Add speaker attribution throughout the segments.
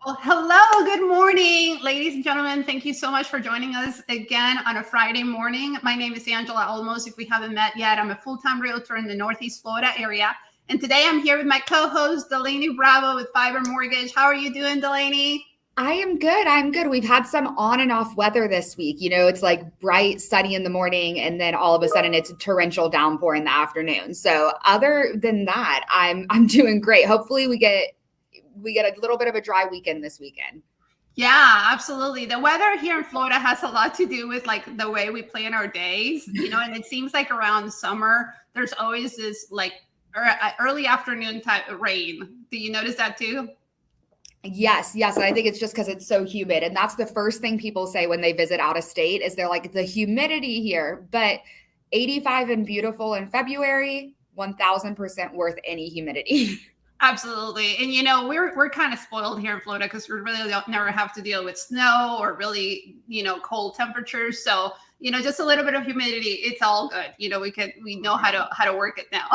Speaker 1: Well, hello, good morning, ladies and gentlemen. Thank you so much for joining us again on a Friday morning. My name is Angela Olmos. If we haven't met yet, I'm a full-time realtor in the Northeast Florida area. And today I'm here with my co-host, Delayne Bravo with Fiber Mortgage. How are you doing, Delaney?
Speaker 2: I am good. I'm good. We've had some on and off weather this week. It's like bright, sunny in the morning, and then all of a sudden it's a torrential downpour in the afternoon. So other than that, I'm doing great. Hopefully we get a little bit of a dry weekend this weekend.
Speaker 1: Yeah, absolutely. The weather here in Florida has a lot to do with like the way we plan our days, and it seems like around summer, there's always this like early afternoon type of rain. Do you notice that too?
Speaker 2: Yes. And I think it's just because it's so humid. And that's the first thing people say when they visit out of state is they're like, the humidity here. But 85 and beautiful in February, 1000% worth any humidity.
Speaker 1: Absolutely. And we're kind of spoiled here in Florida because we really don't never have to deal with snow or really, cold temperatures. So, just a little bit of humidity, it's all good. We know how to work it now.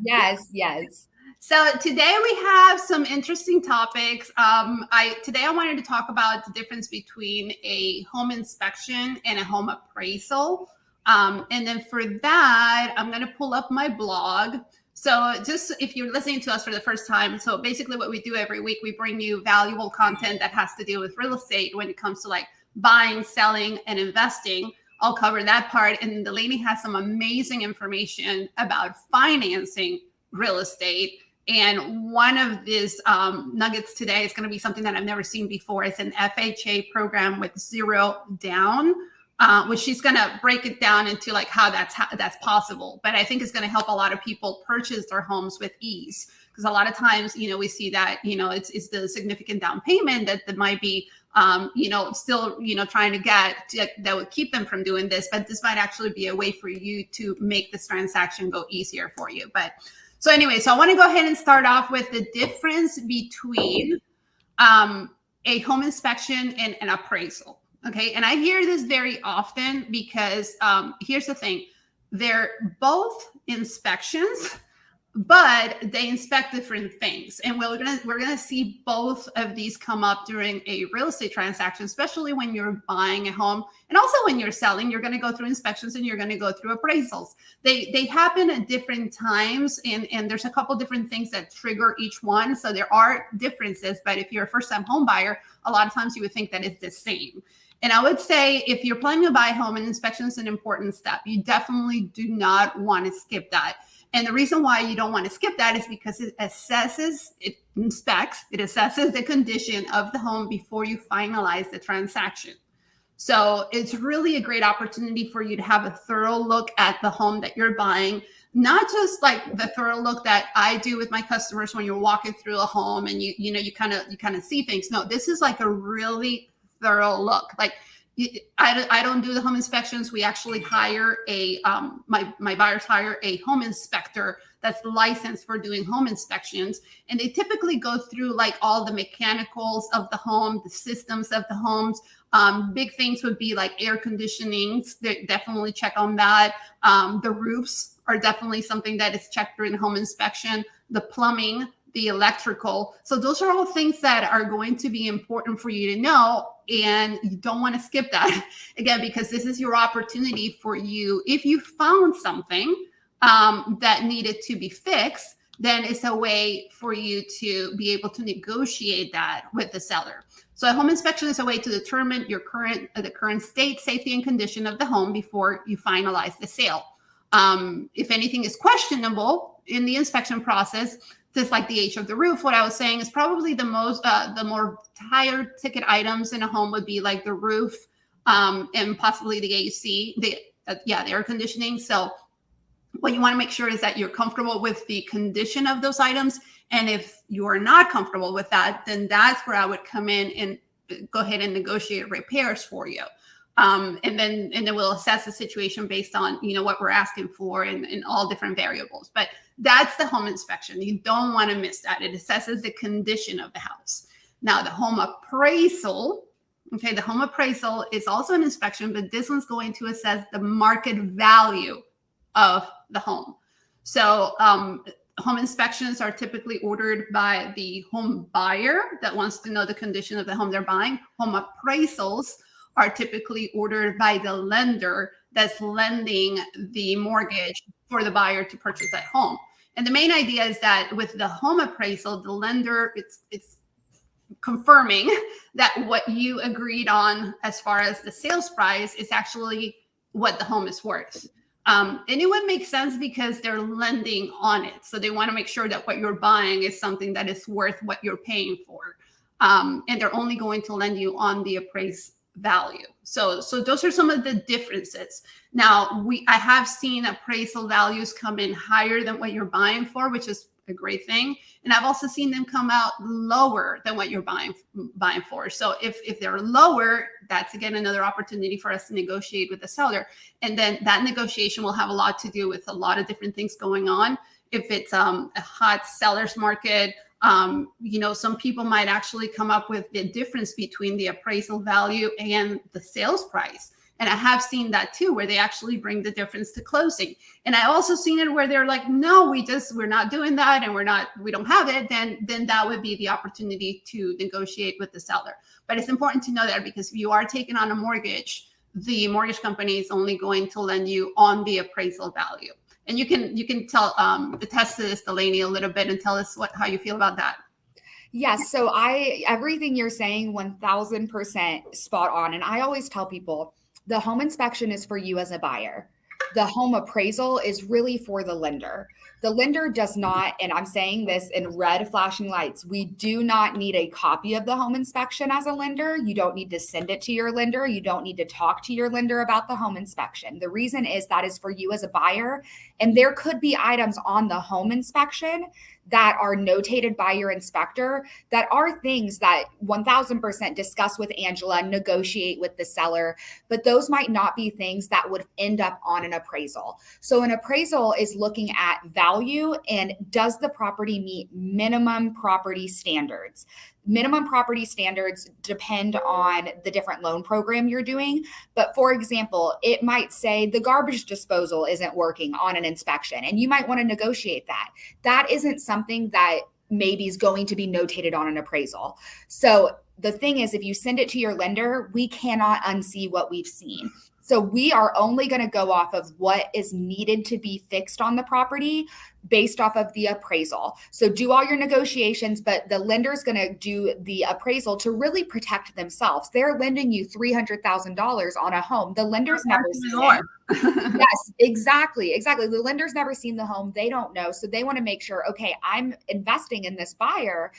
Speaker 2: Yes.
Speaker 1: So today we have some interesting topics. Today I wanted to talk about the difference between a home inspection and a home appraisal. And then for that, I'm going to pull up my blog. So just if you're listening to us for the first time, so basically what we do every week, we bring you valuable content that has to do with real estate when it comes to like buying, selling, and investing. I'll cover that part. And Delaney has some amazing information about financing real estate. And one of these nuggets today is going to be something that I've never seen before. It's an FHA program with 0 down. Which she's going to break it down into like how that's possible. But I think it's going to help a lot of people purchase their homes with ease. Because a lot of times, we see that, it's the significant down payment that might be, still, trying to get that would keep them from doing this. But this might actually be a way for you to make this transaction go easier for you. So I want to go ahead and start off with the difference between a home inspection and an appraisal. Okay. And I hear this very often because here's the thing. They're both inspections, but they inspect different things. And we're gonna see both of these come up during a real estate transaction, especially when you're buying a home. And also when you're selling, you're gonna go through inspections and you're gonna go through appraisals. They happen at different times, and there's a couple different things that trigger each one. So there are differences, but if you're a first-time home buyer, a lot of times you would think that it's the same. And I would say if you're planning to buy a home, an inspection is an important step. You definitely do not want to skip that. And the reason why you don't want to skip that is because it assesses the condition of the home before you finalize the transaction. So it's really a great opportunity for you to have a thorough look at the home that you're buying, not just like the thorough look that I do with my customers when you're walking through a home and you kind of see things. No, this is like a really thorough look. Like I don't do the home inspections. We actually hire my buyers hire a home inspector that's licensed for doing home inspections. And they typically go through like all the mechanicals of the home, the systems of the homes. Big things would be like air conditioning. They definitely check on that. The roofs are definitely something that is checked during the home inspection. The plumbing, the electrical. So those are all things that are going to be important for you to know. And you don't want to skip that again, because this is your opportunity for you. If you found something that needed to be fixed, then it's a way for you to be able to negotiate that with the seller. So a home inspection is a way to determine the current state, safety, and condition of the home before you finalize the sale. If anything is questionable in the inspection process, just like the age of the roof, what I was saying is probably the more higher ticket items in a home would be like the roof and possibly the AC, the air conditioning. So what you want to make sure is that you're comfortable with the condition of those items. And if you are not comfortable with that, then that's where I would come in and go ahead and negotiate repairs for you. And then we'll assess the situation based on, what we're asking for and all different variables. But that's the home inspection. You don't want to miss that. It assesses the condition of the house. Now, the home appraisal, the home appraisal is also an inspection, but this one's going to assess the market value of the home. So home inspections are typically ordered by the home buyer that wants to know the condition of the home they're buying. Home appraisals are typically ordered by the lender that's lending the mortgage for the buyer to purchase that home. And the main idea is that with the home appraisal, the lender, it's confirming that what you agreed on as far as the sales price is actually what the home is worth. And it would make sense because they're lending on it. So they want to make sure that what you're buying is something that is worth what you're paying for. And they're only going to lend you on the appraised value. So those are some of the differences. Now, I have seen appraisal values come in higher than what you're buying for, which is a great thing. And I've also seen them come out lower than what you're buying for. So if they're lower, that's again another opportunity for us to negotiate with the seller. And then that negotiation will have a lot to do with a lot of different things going on. If it's a hot seller's market, some people might actually come up with the difference between the appraisal value and the sales price. And I have seen that too, where they actually bring the difference to closing. And I also seen it where they're like, no, we're not doing that. And we don't have it. Then that would be the opportunity to negotiate with the seller. But it's important to know that, because if you are taking on a mortgage, the mortgage company is only going to lend you on the appraisal value. And you can tell, attest to this, Delaney, a little bit and tell us how you feel about that.
Speaker 2: Yes. So everything you're saying, 1000% spot on. And I always tell people, the home inspection is for you as a buyer. The home appraisal is really for the lender. The lender does not, and I'm saying this in red flashing lights, we do not need a copy of the home inspection as a lender. You don't need to send it to your lender. You don't need to talk to your lender about the home inspection. The reason is that is for you as a buyer. And there could be items on the home inspection that are notated by your inspector that are things that 1000% discuss with Angela, negotiate with the seller, but those might not be things that would end up on an appraisal. So an appraisal is looking at value and does the property meet minimum property standards. Minimum property standards depend on the different loan program you're doing. But for example, it might say the garbage disposal isn't working on an inspection, and you might want to negotiate that. That isn't something that maybe is going to be notated on an appraisal. So the thing is, if you send it to your lender, we cannot unsee what we've seen. So we are only going to go off of what is needed to be fixed on the property based off of the appraisal. So do all your negotiations, but the lender is going to do the appraisal to really protect themselves. They're lending you $300,000 on a home. The lender's never seen it. Yes, exactly. The lender's never seen the home. They don't know. So they want to make sure, okay, I'm investing in this buyer.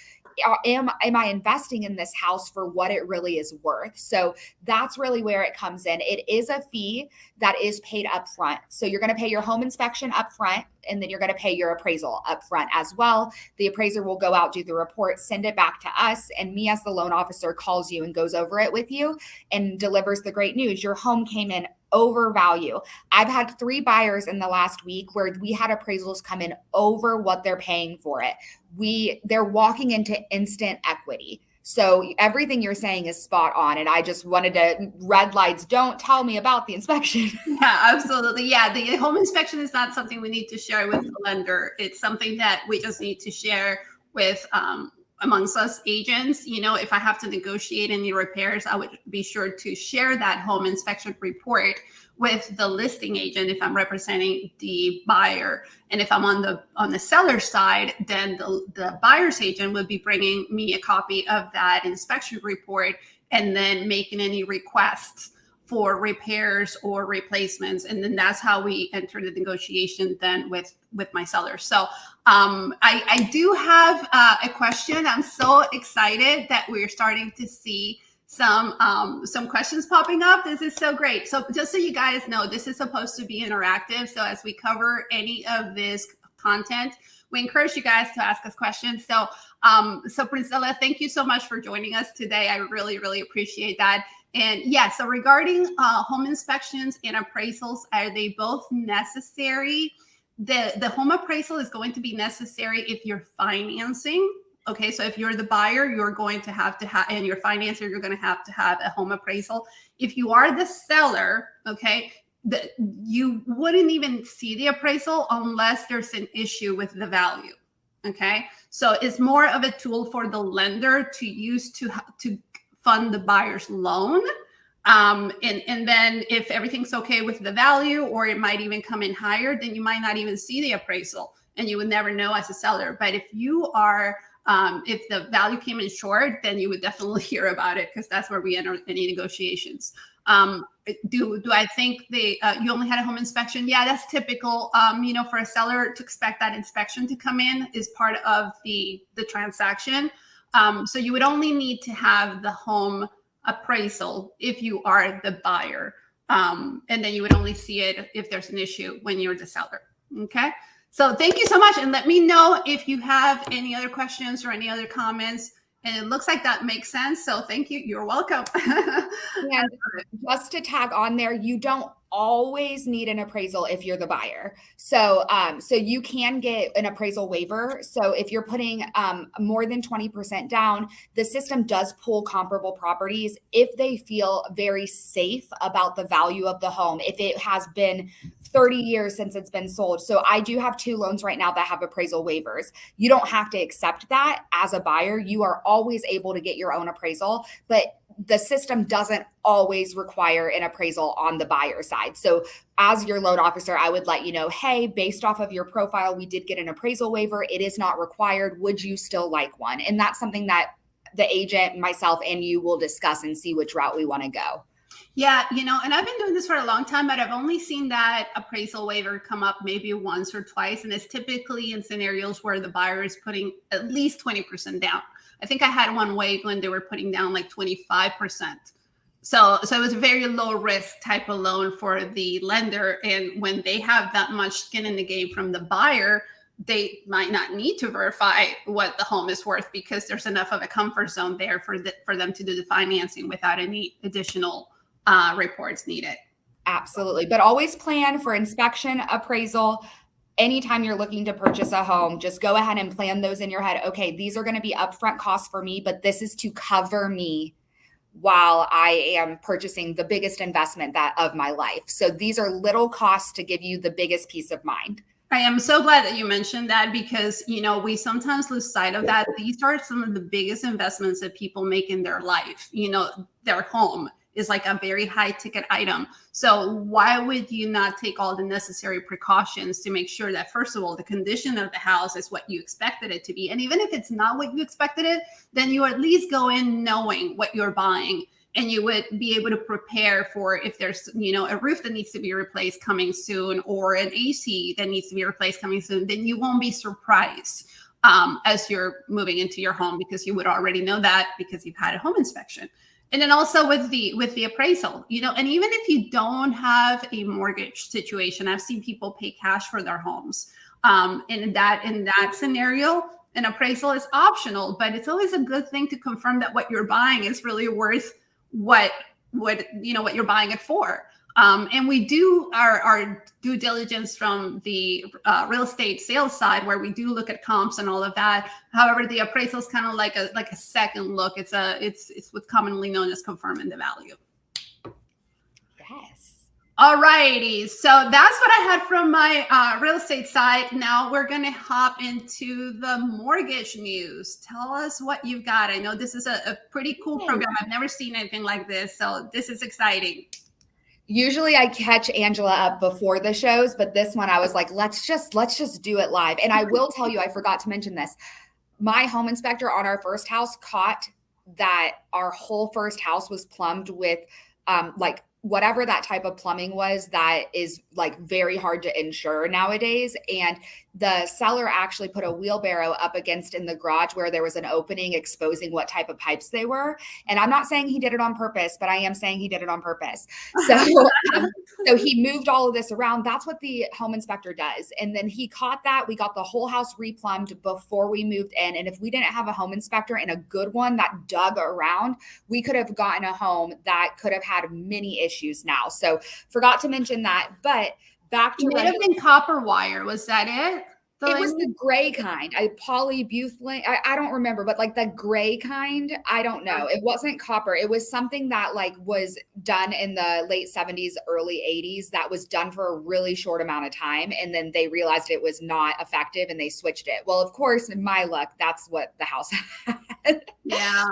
Speaker 2: Am I investing in this house for what it really is worth? So that's really where it comes in. It is a fee that is paid up front. So you're going to pay your home inspection up front, and then you're going to pay your appraisal up front as well. The appraiser will go out, do the report, send it back to us, and me as the loan officer calls you and goes over it with you and delivers the great news. Your home came in over value. I've had 3 buyers in the last week where we had appraisals come in over what they're paying for it. They're walking into instant equity. So everything you're saying is spot on. And I just wanted to, red lights, don't tell me about the inspection.
Speaker 1: Yeah, absolutely. Yeah, the home inspection is not something we need to share with the lender. It's something that we just need to share with amongst us agents. If I have to negotiate any repairs, I would be sure to share that home inspection report with the listing agent if I'm representing the buyer. And if I'm on the seller side, then the buyer's agent would be bringing me a copy of that inspection report and then making any requests for repairs or replacements. And then that's how we enter the negotiation then with my seller. So I do have a question. I'm so excited that we're starting to see some questions popping up. This is so great. So just so you guys know, this is supposed to be interactive. So as we cover any of this content, we encourage you guys to ask us questions. So Priscilla, thank you so much for joining us today. I really, really appreciate that. And yeah, so regarding home inspections and appraisals, are they both necessary? The home appraisal is going to be necessary if you're financing. Okay, so if you're the buyer, you're going to have, and your financer, you're going to have a home appraisal. If you are the seller, okay, you wouldn't even see the appraisal unless there's an issue with the value. Okay, so it's more of a tool for the lender to use to fund the buyer's loan. And then if everything's okay with the value, or it might even come in higher, then you might not even see the appraisal, and you would never know as a seller. But if you are if the value came in short, then you would definitely hear about it, because that's where we enter any negotiations. Do I think you only had a home inspection? Yeah, that's typical. For a seller to expect that inspection to come in is part of the transaction. So you would only need to have the home appraisal if you are the buyer. And then you would only see it if there's an issue when you're the seller. Okay. So thank you so much. And let me know if you have any other questions or any other comments. And it looks like that makes sense. So thank you. You're welcome.
Speaker 2: And just to tag on there, you don't always need an appraisal if you're the buyer. So you can get an appraisal waiver. So if you're putting more than 20% down, the system does pull comparable properties if they feel very safe about the value of the home, if it has been 30 years since it's been sold. So I do have 2 loans right now that have appraisal waivers. You don't have to accept that as a buyer. You are always able to get your own appraisal, but the system doesn't always require an appraisal on the buyer side. So as your loan officer, I would let you know, hey, based off of your profile, we did get an appraisal waiver. It is not required. Would you still like one? And that's something that the agent, myself, and you will discuss and see which route we want to go.
Speaker 1: Yeah, and I've been doing this for a long time, but I've only seen that appraisal waiver come up maybe once or twice. And it's typically in scenarios where the buyer is putting at least 20% down. I think I had one way when they were putting down like 25%. So it was a very low risk type of loan for the lender. And when they have that much skin in the game from the buyer, they might not need to verify what the home is worth, because there's enough of a comfort zone there for them to do the financing without any additional reports needed.
Speaker 2: Absolutely. But always plan for inspection, appraisal. Anytime you're looking to purchase a home, just go ahead and plan those in your head. Okay, these are going to be upfront costs for me, but this is to cover me while I am purchasing the biggest investment of my life. So these are little costs to give you the biggest peace of mind.
Speaker 1: I am so glad that you mentioned that, because, we sometimes lose sight of that. These are some of the biggest investments that people make in their life. Their home is like a very high ticket item. So why would you not take all the necessary precautions to make sure that, first of all, the condition of the house is what you expected it to be? And even if it's not what you expected it, then you at least go in knowing what you're buying, and you would be able to prepare for if there's, a roof that needs to be replaced coming soon, or an AC that needs to be replaced coming soon. Then you won't be surprised as you're moving into your home, because you would already know that because you've had a home inspection. And then also with the appraisal, and even if you don't have a mortgage situation, I've seen people pay cash for their homes. In that scenario, an appraisal is optional, but it's always a good thing to confirm that what you're buying is really worth what you're buying it for. And we do our due diligence from the real estate sales side, where we do look at comps and all of that. However, the appraisal is kind of like a second look. It's what's commonly known as confirming the value.
Speaker 2: Yes.
Speaker 1: All righty. So that's what I had from my real estate side. Now we're going to hop into the mortgage news. Tell us what you've got. I know this is a pretty cool program. I've never seen anything like this, so this is exciting.
Speaker 2: Usually I catch Angela up before the shows, but this one I was like, let's just do it live. And I will tell you, I forgot to mention this. My home inspector on our first house caught that our whole first house was plumbed with like whatever that type of plumbing was that is like very hard to insure nowadays. And the seller actually put a wheelbarrow up against in the garage where there was an opening exposing what type of pipes they were. And I'm not saying he did it on purpose, but I am saying he did it on purpose. So he moved all of this around. That's what the home inspector does. And then he caught that. We got the whole house replumbed before we moved in. And if we didn't have a home inspector and a good one that dug around, we could have gotten a home that could have had many issues now. So forgot to mention that, but back to
Speaker 1: it may have been copper wire. Was that it?
Speaker 2: It was the gray kind, polybutylene. I don't remember, but like the gray kind, I don't know. It wasn't copper. It was something that like was done in the late 70s, early 80s that was done for a really short amount of time. And then they realized it was not effective and they switched it. Well, of course, in my luck, that's what the house had.
Speaker 1: Yeah.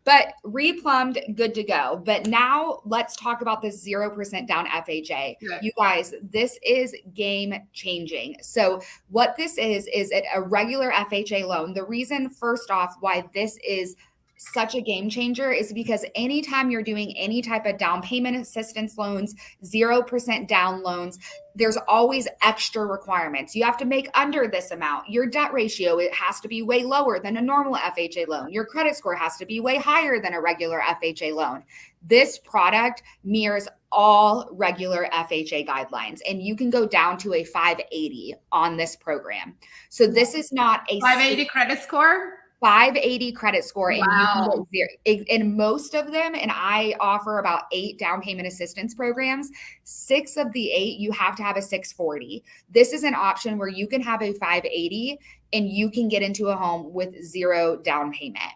Speaker 2: But replumbed, good to go. But now let's talk about this 0% down FHA.
Speaker 1: Good.
Speaker 2: You guys, this is game changing. So what this is a regular FHA loan. The reason, first off, why this is such a game changer is because anytime you're doing any type of down payment assistance loans, 0% down loans, there's always extra requirements. You have to make under this amount. Your debt ratio, it has to be way lower than a normal FHA loan. Your credit score has to be way higher than a regular FHA loan. This product mirrors all regular FHA guidelines, and you can go down to a 580 on this program. So this is not a
Speaker 1: 580 credit score.
Speaker 2: 580 credit score.
Speaker 1: Wow.
Speaker 2: And you can get in most of them, and I offer about 8 down payment assistance programs. 6 of the 8, you have to have a 640. This is an option where you can have a 580 and you can get into a home with 0 down payment.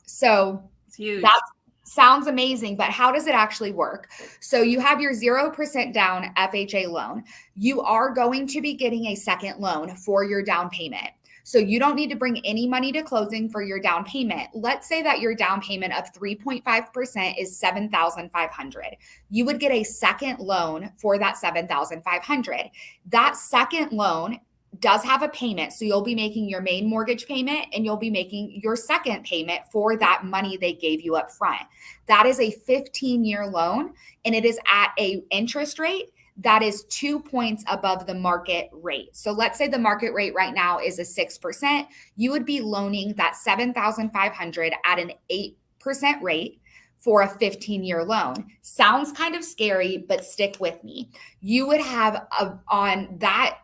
Speaker 2: So
Speaker 1: it's huge.
Speaker 2: That sounds amazing, but how does it actually work? So you have your 0% down FHA loan. You are going to be getting a second loan for your down payment. So you don't need to bring any money to closing for your down payment. Let's say that your down payment of 3.5% is $7,500. You would get a second loan for that $7,500. That second loan does have a payment. So you'll be making your main mortgage payment and you'll be making your second payment for that money they gave you up front. That is a 15-year loan, and it is at an interest rate that is 2 points above the market rate. So let's say the market rate right now is a 6%. You would be loaning that $7,500 at an 8% rate for a 15-year loan. Sounds kind of scary, but stick with me. You would have on that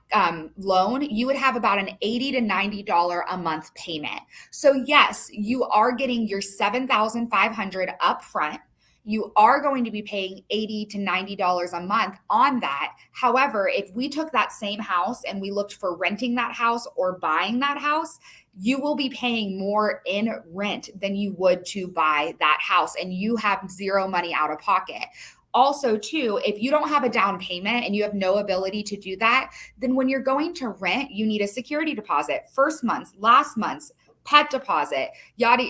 Speaker 2: loan, you would have about an $80 to $90 a month payment. So yes, you are getting your $7,500 up front. You are going to be paying $80 to $90 a month on that. However, if we took that same house and we looked for renting that house or buying that house, you will be paying more in rent than you would to buy that house, and you have 0 money out of pocket. Also, too, if you don't have a down payment and you have no ability to do that, then when you're going to rent, you need a security deposit, first month's, last month's, pet deposit,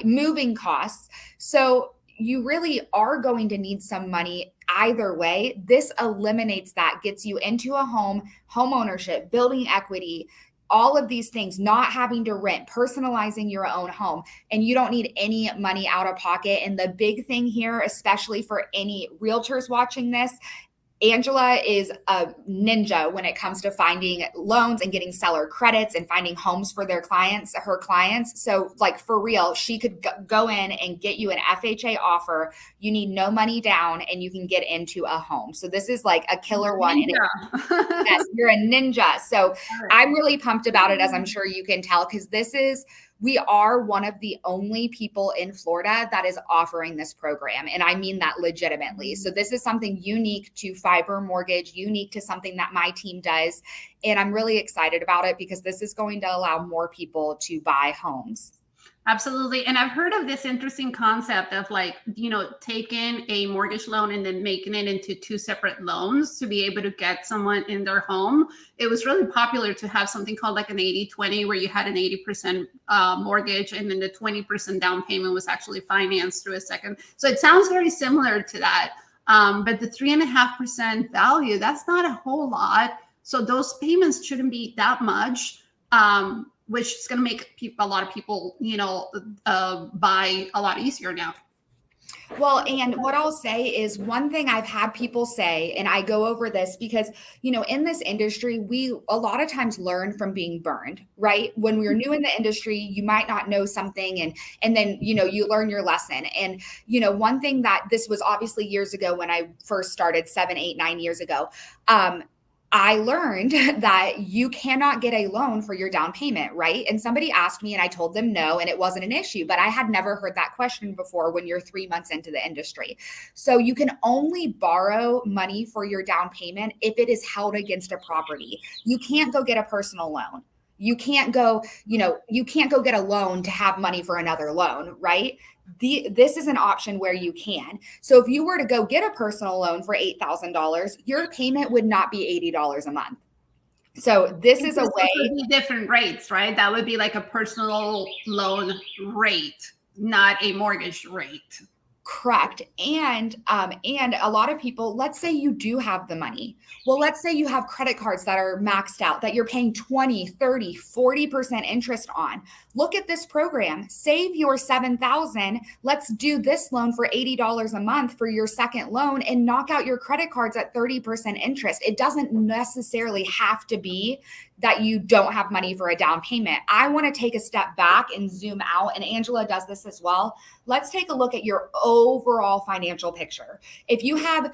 Speaker 2: moving costs. So you really are going to need some money either way. This eliminates that, gets you into a home, home ownership, building equity, all of these things, not having to rent, personalizing your own home, and you don't need any money out of pocket. And the big thing here, especially for any realtors watching this, Angela is a ninja when it comes to finding loans and getting seller credits and finding homes for her clients. So like for real, she could go in and get you an FHA offer. You need no money down and you can get into a home. So this is like a killer one. Yes, you're a ninja. So I'm really pumped about it, as I'm sure you can tell, because we are one of the only people in Florida that is offering this program. And I mean that legitimately. So this is something unique to Fiber Mortgage, unique to something that my team does. And I'm really excited about it because this is going to allow more people to buy homes.
Speaker 1: Absolutely. And I've heard of this interesting concept of taking a mortgage loan and then making it into 2 separate loans to be able to get someone in their home. It was really popular to have something called like an 80-20, where you had an 80% mortgage and then the 20% down payment was actually financed through a second. So it sounds very similar to that. But the 3.5% value, that's not a whole lot. So those payments shouldn't be that much. Which is going to make a lot of people, buy a lot easier now.
Speaker 2: Well, and what I'll say is one thing I've had people say, and I go over this because, in this industry, we a lot of times learn from being burned, right? When we're new in the industry, you might not know something and then, you learn your lesson. And, one thing that this was obviously years ago when I first started 7, 8, 9 years ago, I learned that you cannot get a loan for your down payment, right? And somebody asked me and I told them no, and it wasn't an issue, but I had never heard that question before when you're 3 months into the industry. So you can only borrow money for your down payment if it is held against a property. You can't go get a personal loan. You can't go, you can't go get a loan to have money for another loan, right? This is an option where you can. So if you were to go get a personal loan for $8,000, your payment would not be $80 a month. So this is a way.
Speaker 1: Would be different rates, right? That would be like a personal loan rate, not a mortgage rate.
Speaker 2: Correct. And a lot of people, let's say you do have the money. Well, let's say you have credit cards that are maxed out that you're paying 20, 30, 40% interest on. Look at this program. Save your $7,000. Let's do this loan for $80 a month for your second loan and knock out your credit cards at 30% interest. It doesn't necessarily have to be that you don't have money for a down payment. I want to take a step back and zoom out, and Angela does this as well. Let's take a look at your overall financial picture. If you have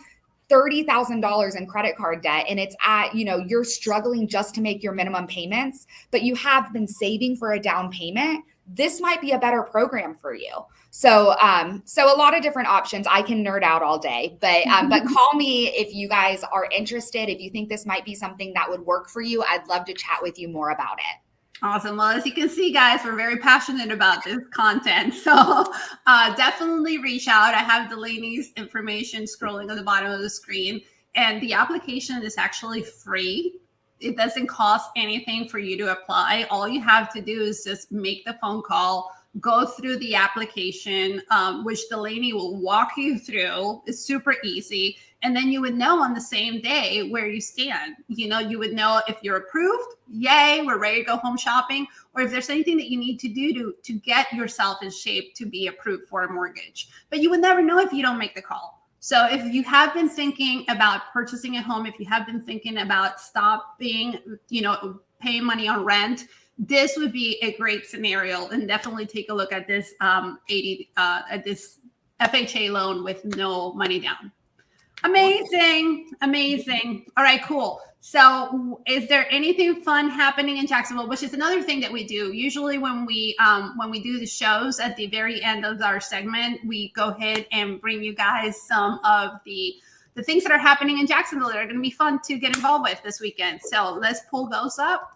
Speaker 2: $30,000 in credit card debt and it's at, you're struggling just to make your minimum payments, but you have been saving for a down payment, this might be a better program for you. So a lot of different options. I can nerd out all day, but call me if you guys are interested. If you think this might be something that would work for you, I'd love to chat with you more about it.
Speaker 1: Awesome. Well, as you can see, guys, we're very passionate about this content. So definitely reach out. I have Delaney's information scrolling on the bottom of the screen. And the application is actually free. It doesn't cost anything for you to apply. All you have to do is just make the phone call, go through the application, which Delaney will walk you through. It's super easy. And then you would know on the same day where you stand. You would know if you're approved, yay, we're ready to go home shopping, or if there's anything that you need to do to get yourself in shape to be approved for a mortgage. But you would never know if you don't make the call. So if you have been thinking about purchasing a home, if you have been thinking about stopping, paying money on rent, this would be a great scenario, and definitely take a look at this this FHA loan with no money down. Amazing. All right, cool. So is there anything fun happening in Jacksonville, which is another thing that we do usually when we do the shows at the very end of our segment, we go ahead and bring you guys some of the things that are happening in Jacksonville that are going to be fun to get involved with this weekend. So let's pull those up.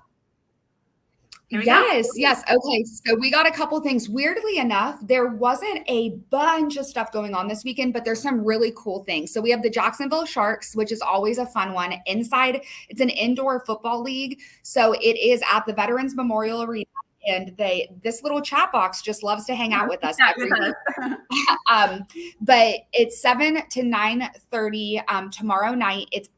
Speaker 2: Yes. Okay. So we got a couple things. Weirdly enough, there wasn't a bunch of stuff going on this weekend, but there's some really cool things. So we have the Jacksonville Sharks, which is always a fun one. Inside, it's an indoor football league. So it is at the Veterans Memorial Arena. And this little chat box just loves to hang out with us every week. But it's 7 to 9:30 tomorrow night. It's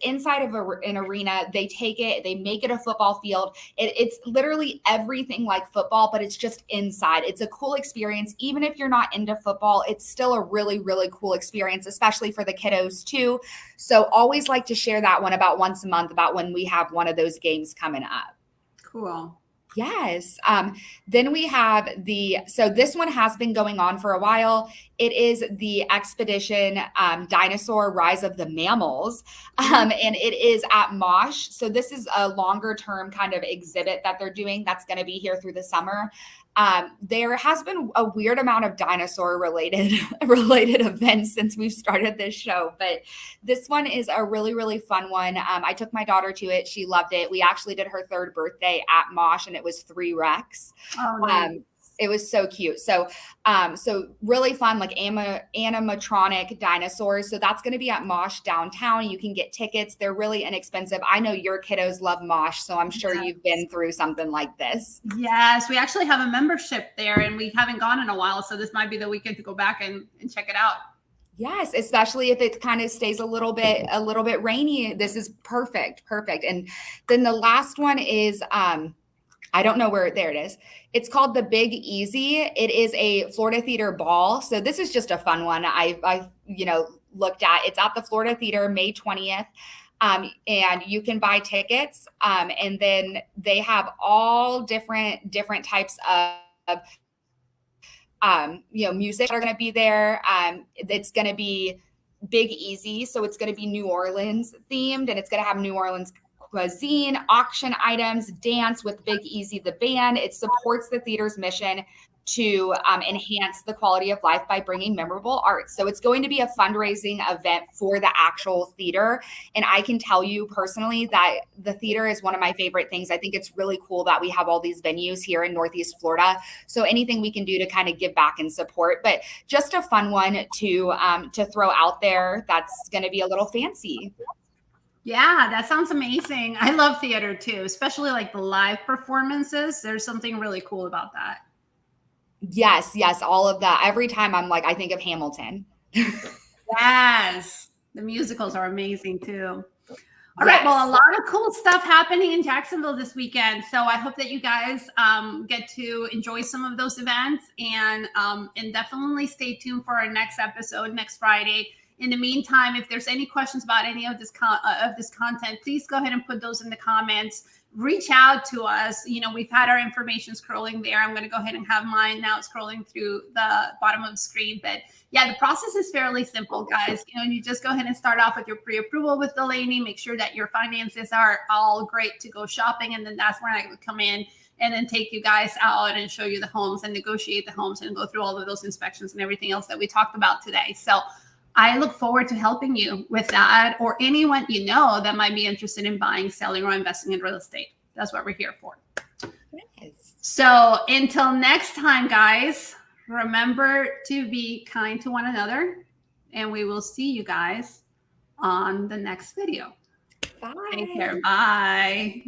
Speaker 2: inside of an arena. They take it, they make it a football field. It's literally everything like football, but it's just inside. It's a cool experience. Even if you're not into football, it's still a really, really cool experience, especially for the kiddos too. So always like to share that one about once a month about when we have one of those games coming up.
Speaker 1: Cool.
Speaker 2: Yes. Then we have so this one has been going on for a while. It is the Expedition Dinosaur Rise of the Mammals. And it is at Mosh. So this is a longer term kind of exhibit that they're doing that's going to be here through the summer. There has been a weird amount of dinosaur related events since we've started this show, but this one is a really, really fun one. I took my daughter to it. She loved it. We actually did her third birthday at Mosh, and it was 3 Rex.
Speaker 1: Oh, nice.
Speaker 2: It was so cute. So really fun, like animatronic dinosaurs. So that's going to be at Mosh downtown. You can get tickets. They're really inexpensive. I know your kiddos love Mosh, so I'm sure you've been through something like this.
Speaker 1: Yes, we actually have a membership there, and we haven't gone in a while. So this might be the weekend to go back and check it out.
Speaker 2: Yes, especially if it kind of stays a little bit rainy. This is perfect. And then the last one is I don't know there it is. It's called the Big Easy. It is a Florida Theater ball. So this is just a fun one. I looked at. It's at the Florida Theater, May 20th. And you can buy tickets. And then they have all different types of music that are going to be there. It's going to be Big Easy. So it's going to be New Orleans themed, and it's going to have New Orleans cuisine, auction items, dance with Big Easy, the band. It supports the theater's mission. to enhance the quality of life by bringing memorable art. So it's going to be a fundraising event for the actual theater. And I can tell you personally that the theater is one of my favorite things. I think it's really cool that we have all these venues here in Northeast Florida. So anything we can do to kind of give back and support, but just a fun one to throw out there that's going to be a little fancy.
Speaker 1: Yeah, that sounds amazing. I love theater too, especially like the live performances. There's something really cool about that.
Speaker 2: Yes, all of that. Every time I'm like, I think of Hamilton.
Speaker 1: Yes, the musicals are amazing too. All right, well, a lot of cool stuff happening in Jacksonville this weekend. So I hope that you guys get to enjoy some of those events, and definitely stay tuned for our next episode next Friday. In the meantime, if there's any questions about any of this content, please go ahead and put those in the comments. Reach out to us. You know, we've had our information scrolling there. I'm going to go ahead and have mine now scrolling through the bottom of the screen. But yeah, the process is fairly simple, guys. You know, you just go ahead and start off with your pre-approval with Delayne. Make sure that your finances are all great to go shopping. And then that's where I would come in and then take you guys out and show you the homes and negotiate the homes and go through all of those inspections and everything else that we talked about today. So I look forward to helping you with that, or anyone you know that might be interested in buying, selling, or investing in real estate. That's what we're here for.
Speaker 2: Yes.
Speaker 1: So until next time, guys, remember to be kind to one another, and we will see you guys on the next video.
Speaker 2: Bye.
Speaker 1: Take care. Bye.